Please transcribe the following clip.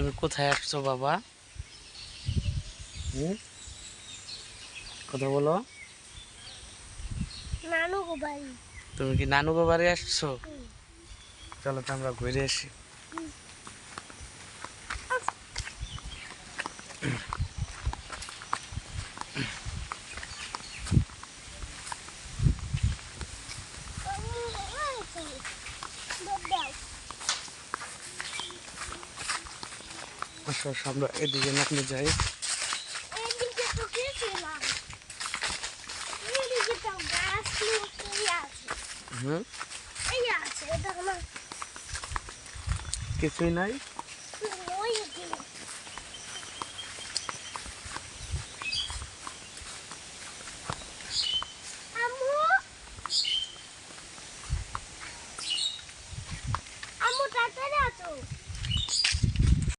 তুমি কোথায় আসছো বাবা? কথা বলো। নানু বাড়ি। তুমি কি নানু বাড়ি আসছো? চলো তো আমরা ঘুরে আসি। আসো আসো, আমরা এদিকে নামতে যাই। এদিকে তো গেছিলাম, এদিকে তো গাছ আছে, হুম, এই আছে, এটা আমার কিছুই নাই।